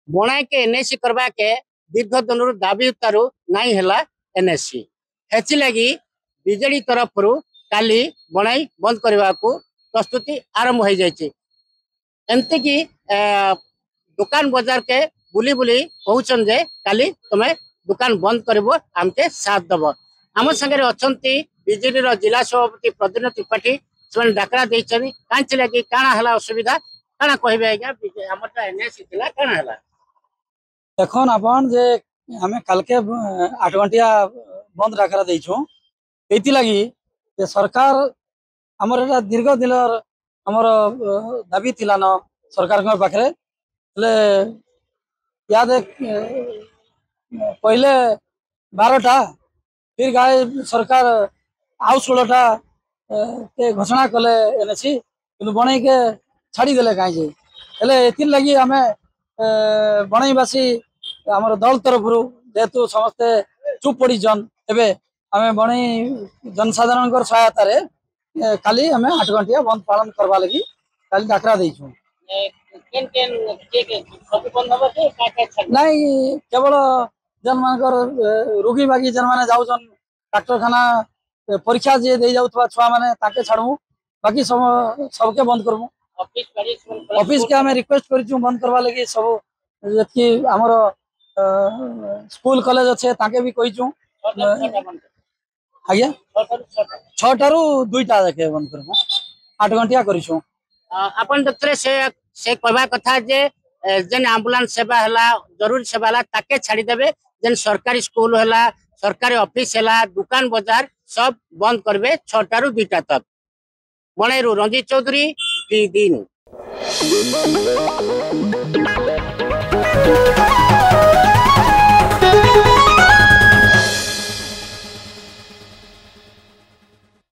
बणाई के एनएससी करवा के दीर्घ दिन दाबी उतारू नहीं है एनएससी हेची लगी बीजेडी तरफ काली बणाई बंद करने को प्रस्तुति आरंभ हो जाए एमती कि दुकान बाजार के बुली बुली कहउछन जे काली तुम्हें दुकान बंद करबो हमके साथ दब आम संगे अच्छी बीजेडी जिला सभापति प्रद्युम्न त्रिपाठी से डाकरा देछन कांची लगी काना हला असुविधा काना कहबे आज्ञा हमरटा एनएससी थिला काना हला देखन अपन जे हमें कल के 8 घंटिया बंद डाकरा देछो एति लगी जे सरकार हमर एटा दीर्घ दिन हमर दाबी थिला न सरकार के पाखरे ले याद पहले 12टा फिर गाय सरकार आउ 16टा के घोषणा कले एनएससी किंतु बणई के छाड़ी देले कहीं हेले एति लगी हमें बणईवासी हमर दल तरफ जेहेतु समस्ते चुप पड़ी जन एबे हमें बणई जनसाधारण सहायता रे काली हमें 8 घंटिया बंद पालन करवा लगी काली डाकरा देछो नहीं केवल जन मानकर रोगी बागी जन माने जाउछन डाक्तरखाना परीक्षा जे दे जाउतबा छुआ माने ताके छाडमु बाकी सब सबके बंद करमु ऑफिस के हमें रिक्वेस्ट करिछु बंद करवा लगी सब जति हमर स्कूल कॉलेज अच्छे ताके भी कहिछु आज्ञा 6 टारू 2टा देखे बंद करमु 8 घंटिया करिछु अपन डॉक्टर से कहवा कथा जे जेन एम्बुलेंस सेवा हला जरूरी सेवा हला ताके छाड़ी देबे जेन सरकारी स्कूल हला सरकारी ऑफिस हला दुकान बाजार सब बंद करबे 6 टारू 2टा तक बणईरू रंजीत चौधरी दिन।